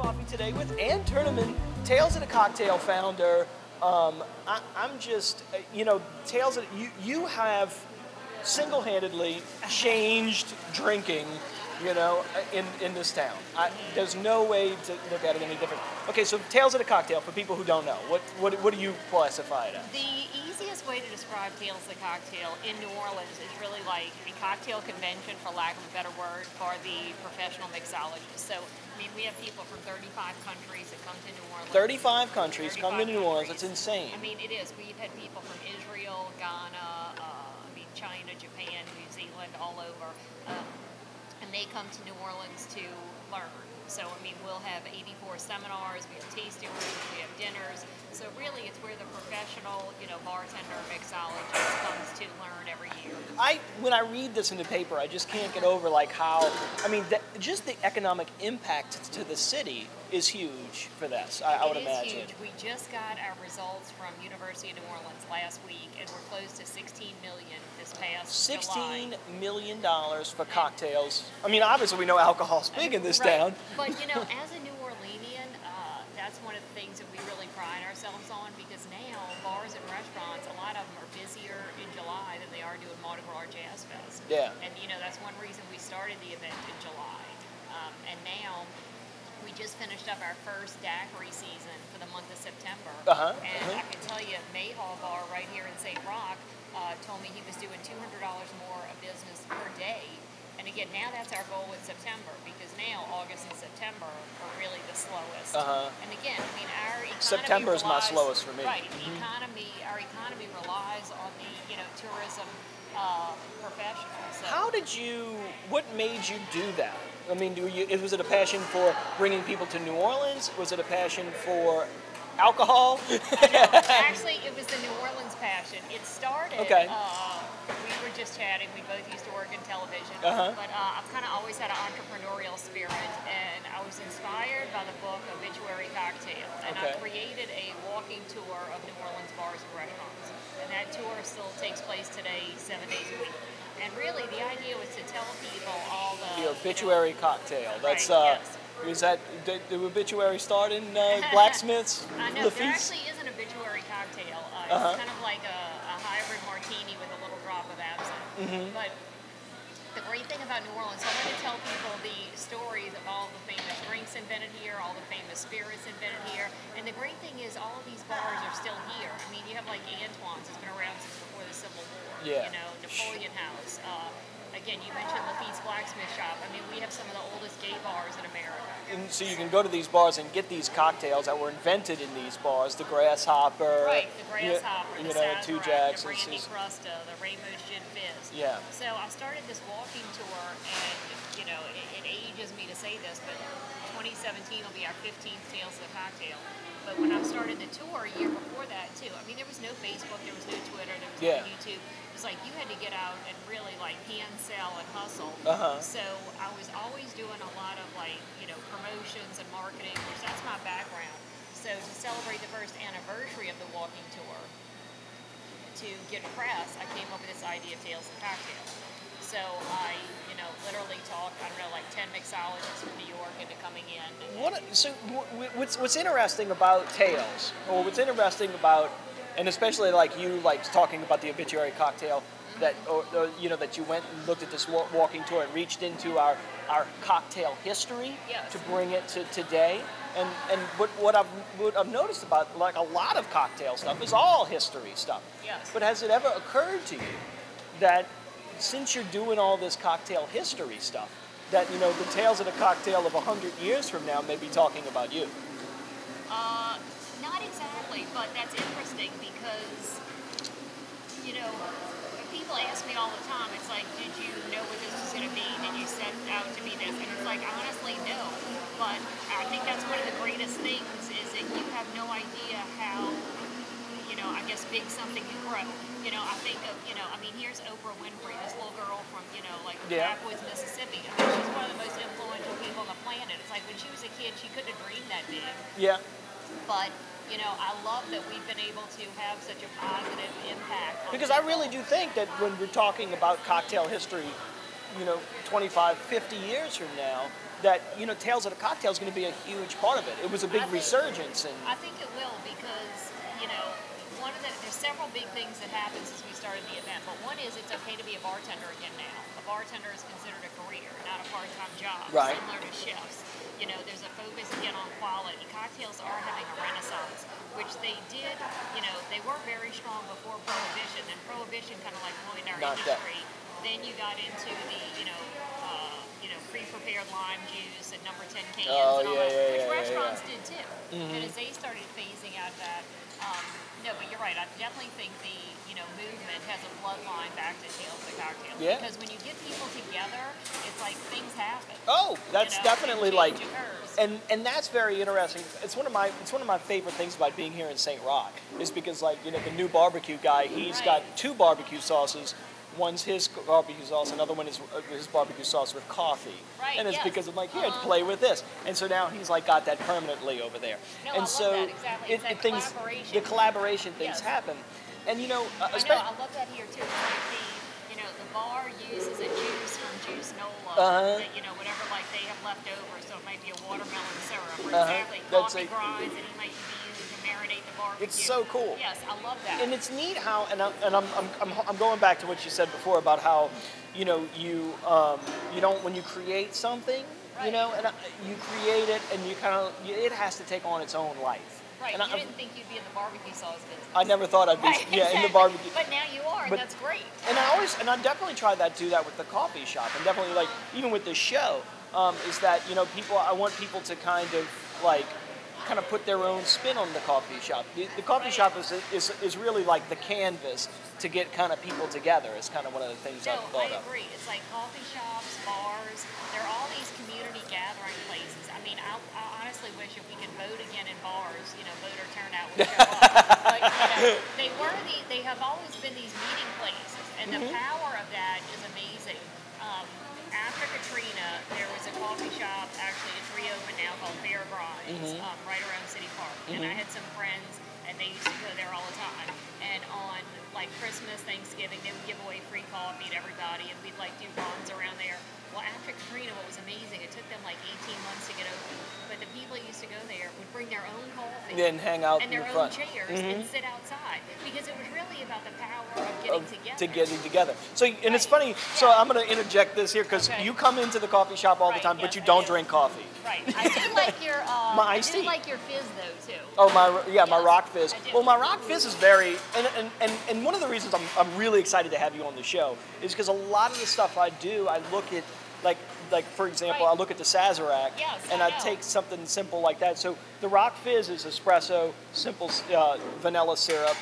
coffee today with Tuennerman, Tales of the Cocktail founder. I'm just, Tales of, you have single-handedly changed drinking, in this town. There's no way to look at it any different. Okay, so Tales of the Cocktail, for people who don't know, what do you classify it as? The easiest way to describe Tales of the Cocktail in New Orleans is really like a cocktail convention, for lack of a better word, for the professional mixologists. So, we have people from 35 countries that come to New Orleans. 35 countries come to New Orleans. It's insane. It is. We've had people from Israel, Ghana, China, Japan, New Zealand, all over. And they come to New Orleans to learn. So, we'll have 84 seminars, we have tasting rooms, we have dinners. So really, it's where the professional, bartender, mixologist comes to learn every year. When I read this in the paper, I just can't get over how, just the economic impact to the city is huge for this, I would imagine. It is huge. We just got our results from University of New Orleans last week, and we're close to $16 million this past $16 July. million for cocktails. Obviously we know alcohol's big in this town. But, as a New Orleanian, that's one of the things that we really pride ourselves on, because now bars and restaurants, a lot of them are busier in July than they are doing Mardi Gras Jazz Fest. Yeah. And, that's one reason we started the event in July. And now we just finished up our first daiquiri season for the month of September. I can tell you, Mayhall Bar right here in St. Roch told me he was doing $200 more of business per day. And again, now that's our goal in September, because now August and September are really the slowest. And again, our economy September is my slowest for me. Right. Our economy relies on the tourism professionals. So. What made you do that? Was it a passion for bringing people to New Orleans? Was it a passion for alcohol? Actually, it was the New Orleans passion. It started, we were just chatting, we both used to work in television, but I've kind of always had an entrepreneurial spirit, and I was inspired by the book Obituary Cocktail, and I created a walking tour of New Orleans bars and restaurants, and that tour still takes place today 7 days a week. And really, the idea was to tell people all the Obituary Cocktail. That's yes. Is that the Obituary start in Blacksmith's? I know, there actually is an obituary cocktail. It's kind of like a hybrid martini with a little drop of absinthe. But the great thing about New Orleans, I want to tell people the stories of all the famous drinks invented here, all the famous spirits invented here. And the great thing is all of these bars are still here. You have like Antoine's, it's been around since before the Civil War. Yeah. Napoleon House. Again, you mentioned the Fizz Blacksmith Shop. We have some of the oldest gay bars in America. And so you can go to these bars and get these cocktails that were invented in these bars. The Grasshopper. Right, the Grasshopper, the Two Sazerac, Jacks, the Brandy Crusta, the Rainbow's Gin Fizz. Yeah. So I started this walking tour, and, it ages me to say this, but 2017 will be our 15th Tales of the Cocktail. But when I started the tour a year before that, too, there was no Facebook, there was no Twitter, there was no YouTube. It was like you had to get out and really hand sell and hustle. So I was always doing a lot of promotions and marketing, which that's my background. So to celebrate the first anniversary of the walking tour, to get press, I came up with this idea of Tales of the Cocktail. So I, literally talked, 10 mixologists from New York into coming in. What's interesting about Tales, or what's interesting about, and especially you talking about the Obituary Cocktail, that that you went and looked at this walking tour and reached into our cocktail history to bring it to today. And what I've noticed about a lot of cocktail stuff is all history stuff. Yes. But has it ever occurred to you that since you're doing all this cocktail history stuff, that the Tales of the Cocktail of 100 years from now may be talking about you? Not exactly, but that's interesting because people ask me all the time, it's like, did you know what this was going to be? Did you set out to be this? And it's like, honestly, no. But I think that's one of the greatest things is that you have no idea how, big something can grow. I think of, here's Oprah Winfrey, this little girl from, backwoods Mississippi. She's one of the most influential people on the planet. It's like when she was a kid, she couldn't have dreamed that big. Yeah. But I love that we've been able to have such a positive impact. Because I really do think that when we're talking about cocktail history, 25, 50 years from now, that Tales of the Cocktail is going to be a huge part of it. It was a big resurgence, and I think it will because there's several big things that happened since we started the event. But one is it's okay to be a bartender again now. A bartender is considered a career, not a part-time job. Right. Similar to chefs. There's a focus again on quality. Cocktails are having a renaissance, which they did. They were very strong before Prohibition, and Prohibition kind of like ruined our industry. Then you got into the pre-prepared lime juice and number 10 cans, which restaurants did too. And as they started phasing out of that, no, but you're right. I definitely think the movement has a bloodline back to Tales of the Cocktail. Yeah. Because when you get people together, it's like things happen. Oh, that's definitely like, occurs. and that's very interesting. It's one of my favorite things about being here in St. Rock is because the new barbecue guy, he's got 2 barbecue sauces. One's his barbecue sauce, another one is his barbecue sauce with coffee. Right, and it's because I'm like, here, play with this. And so now he's got that permanently over there. No, and I so love that, exactly. the collaboration things happen. And I love that here too. It's like the bar uses a juice from Juice Nola that whatever they have left over, so it might be a watermelon syrup or coffee grinds, and he might be using to marinate the barbecue. It's so cool. Yes, I love that. And it's neat how, I'm going back to what you said before about how, you don't, when you create something, and you create it, and it has to take on its own life. Right, and you didn't think you'd be in the barbecue sauce business. I never thought I'd be in the barbecue. But now you are, and that's great. And I definitely try to do that with the coffee shop, and definitely even with this show, is that I want people to kind of put their own spin on the coffee shop. The coffee shop is really like the canvas to get kind of people together. Is kind of one of the things I've thought of. I agree. It's like coffee shops, bars. They're all these community gathering places. I mean, I honestly wish if we could vote again in bars, voter turnout would show up. But they have always been these meeting places, and the power of that is amazing. After Katrina, there was a coffee shop, actually it's reopened now, called Fair Grinds, right around City Park. And I had some friends, and they used to go there all the time. And on Christmas, Thanksgiving, they would give away free coffee to everybody, and we'd do runs around there. Well, after Katrina, what was amazing, it took them 18 months to get open, but the people that used to go there would bring their own coffee then hang out and in their the own front. chairs and sit outside, because it was really about the power of getting together. So, and it's funny, so I'm going to interject this here, because you come into the coffee shop all the time, but you don't drink coffee. Right. I do like your my iced tea. I do like your Fizz though too. Oh, my Rock Fizz. Well, my Rock Fizz is very, and one of the reasons I'm really excited to have you on the show is because a lot of the stuff I do, I look at like for example, I look at the Sazerac, and I take something simple like that. So the Rock Fizz is espresso, simple vanilla syrup,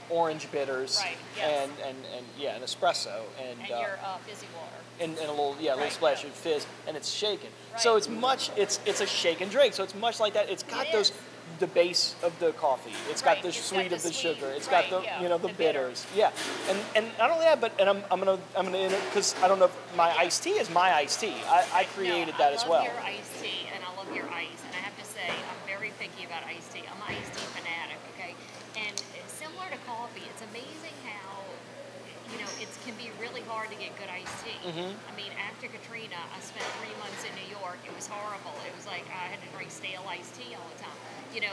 orange bitters, and an espresso, and your fizzy water. And a little splash of fizz, and it's shaken. So it's a shake and drink. So it's much like that. It's got the base of the coffee. It's got the sweet of the sugar. It's got the bitters. Yeah, and not only that, but I'm gonna because I don't know if my iced tea is my iced tea. I created that as well. I love your iced tea, and I love your ice. And I have to say, I'm very picky about iced tea. I'm an iced tea fanatic. Okay, and similar to coffee, it's amazing how it can be really hard to get good iced tea. I mean, after Katrina, I spent 3 months in New York. It was horrible. It was like I had to drink stale iced tea all the time.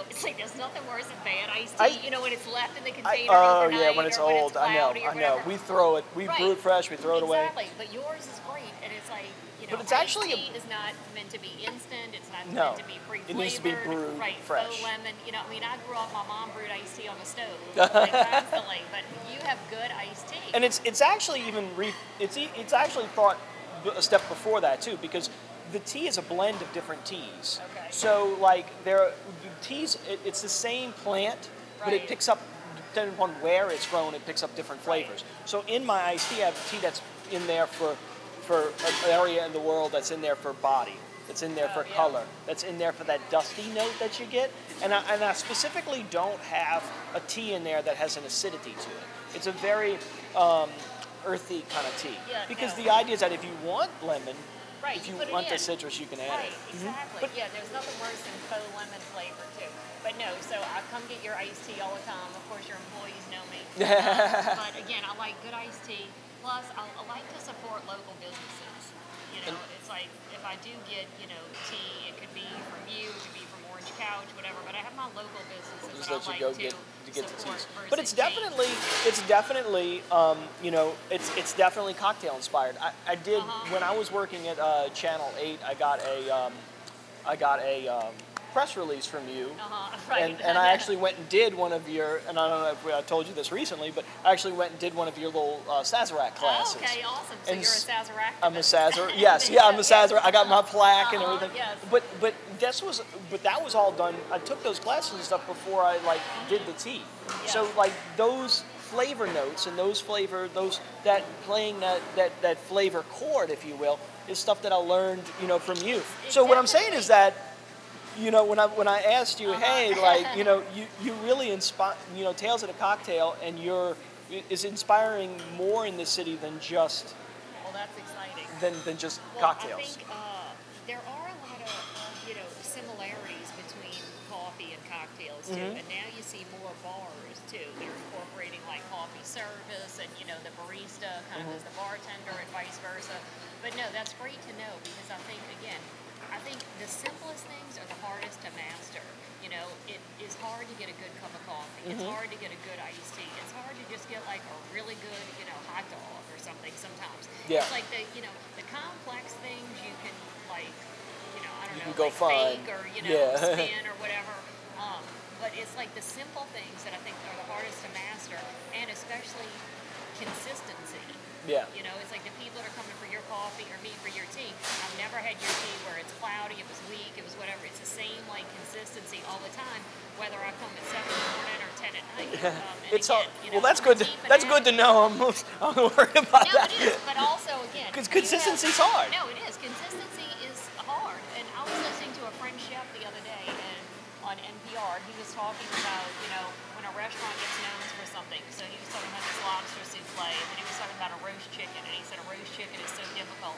It's like there's nothing worse than bad iced tea. When it's left in the container overnight, when it's or old. When it's I know. We throw it. We brew it fresh. We throw it away. Exactly. But yours is great, and it's like but it's actually iced tea is not meant to be instant. It's not meant to be pre-flavored. It needs to be brewed fresh. Faux lemon. I mean, I grew up. My mom brewed iced tea on the stove constantly. But you have good iced tea. And it's actually it's actually thought a step before that too, because the tea is a blend of different teas. Okay. So teas, it's the same plant, but it picks up, depending upon where it's grown, it picks up different flavors. So in my iced tea, I have tea that's in there for an area in the world, that's in there for body, that's in there for color, that's in there for that dusty note that you get. And I specifically don't have a tea in there that has an acidity to it. It's a very earthy kind of tea. Because the idea is that if you want lemon, if you want the citrus, you can add it. Exactly. But there's nothing worse than faux lemon flavor too. But no, so I come get your iced tea all the time. Of course, your employees know me. But again, I like good iced tea. Plus, I like to support local businesses. You know, it's like if I do get, tea, it could be from you, it could be from Orange Couch, whatever. But I have my local businesses Just that let I you like go get the support teas. versus But it's chains. definitely, it's definitely cocktail inspired. I did when I was working at Channel 8. I got a press release from you, Right. and I actually went and did one of your, and I don't know if I told you this recently, but I actually went and did one of your little Sazerac classes. Oh, okay, awesome. So And you're a Sazerac. I'm a Sazerac. Yes, yeah, I'm a Sazerac. I got my plaque and everything. Yes. But that was all done. I took those classes and stuff before I did the tea. Yes. So those flavor notes and that playing that flavor chord, if you will, is stuff that I learned from you. So what I'm saying is that when I asked you, hey, you really inspire, Tales at a Cocktail, and is inspiring more in this city than just Well, that's exciting. than just Well, cocktails. I think there are a lot of similarities between coffee and cocktails too, and now you see more bars too. They're incorporating like coffee service, and the barista kind of is the bartender, and vice versa. But no, that's great to know, because I think the simplest things are the hardest to master. It is hard to get a good cup of coffee. It's hard to get a good iced tea. It's hard to just get like a really good, hot dog or something sometimes. Yeah. It's like the complex things you can I don't You know, can go find. bake or, Yeah. spin or whatever. But it's like the simple things that I think are the hardest to master, and especially consistency. Yeah. It's like the people that are coming for your coffee or me for your tea. I've never had your tea where it's cloudy, it was weak, it was whatever. It's the same consistency all the time, whether I come at 7 in the morning or 10 at night. Well, that's good. That's good to know. I'm worried about No, that. it is, but also again, Because consistency's hard. No, it is. Consistency is hard. And I was listening to a French chef the other day, and on NPR, he was talking about when a restaurant gets known for something. So he was talking about this lobster souffle, and then he was talking about a roast chicken, and he said a roast chicken is so difficult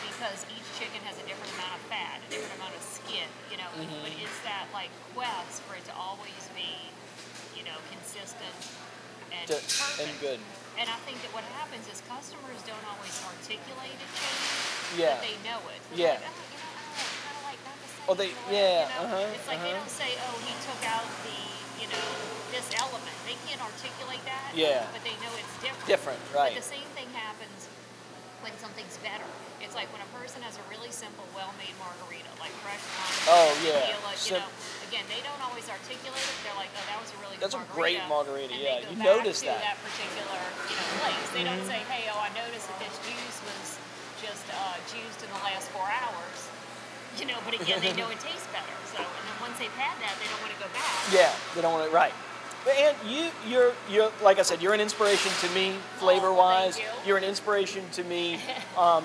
because each chicken has a different amount of fat, a different amount of skin, but it's that quest for it to always be, consistent and perfect. And good. And I think that what happens is customers don't always articulate a change, Yeah. but they know it. Yeah. Like, kind of like not the same. Oh, It's like they don't say, oh, he took out the, this element. They can't articulate that. Yeah. But they know it's different. Different, right. But the same thing happens when something's better. It's like when a person has a really simple, well-made margarita, like fresh lime, Oh, yeah. tequila, again, they don't always articulate it. They're like, oh, that was a really good That's a margarita. great margarita, And yeah. they go You back notice to that. that particular place. They don't say, hey, oh, I noticed that this juice was just juiced in the last 4 hours. But again, they know it tastes better. So, and then once they've had that, they don't want to go back. Yeah, they don't want to. Right. And you're like I said, you're an inspiration to me, flavor-wise. Thank you. You're an inspiration to me. I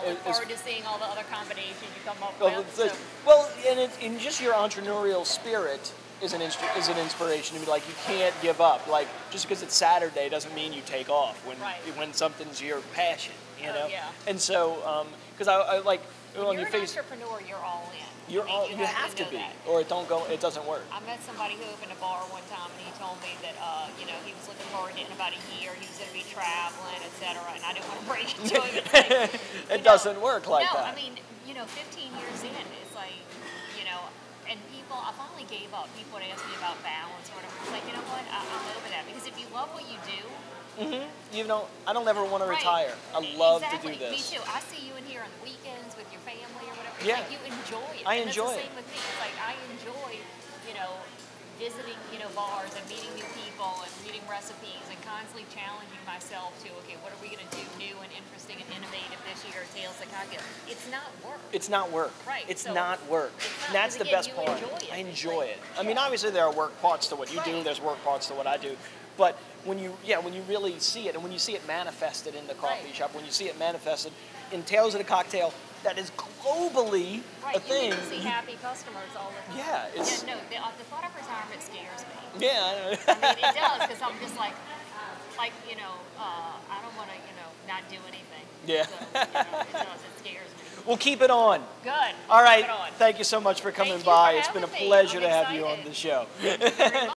look forward to seeing all the other combinations you come up with. So. Well, and just your entrepreneurial spirit is an inspiration to me. Like, you can't give up. Like, just because it's Saturday doesn't mean you take off when something's your passion. Yeah. And so, because I like When on you're your an face. entrepreneur, you're all in. You have to be, or it doesn't work. I met somebody who opened a bar one time, and he told me that he was looking forward to it in about a year. He was going to be traveling, etc. And I didn't want to break it to him. It's like, It doesn't work like no, that. I mean, 15 years in, it's like, and people, I finally gave up. People would ask me about balance or whatever. It's like, you know what? I'm over that, because if you love what you do. I don't ever want to retire. I love to do this. Me too. I see you in here on the weekends with your family or whatever. It's Yeah. like you enjoy it. I And enjoy it's the it. same with me. It's like I enjoy, visiting, bars and meeting new people and reading recipes and constantly challenging myself to, okay, what are we going to do new and interesting and innovative this year at Tales of Cocktail? It's not work. It's not work. Right. It's So not work. it's not, And that's the 'cause best again, you part. enjoy it. I It's enjoy like- it. I mean, obviously there are work parts to what you do. Right. There's work parts to what I do. But when you really see it, and when you see it manifested in the coffee Right. shop, when you see it manifested in Tales of the Cocktail, that is globally Right. a thing. You get to see happy customers all the time. Yeah, it's- No, the thought of retirement scares me. Yeah. I mean, it does, because I'm just like, I don't want to, not do anything. Yeah. So, it does. It scares me. We'll keep it on. Good. All right. Keep it on. Thank you so much for coming Thank you by. for It's been a having me. pleasure I'm to have you on excited. the show. Thank you very much.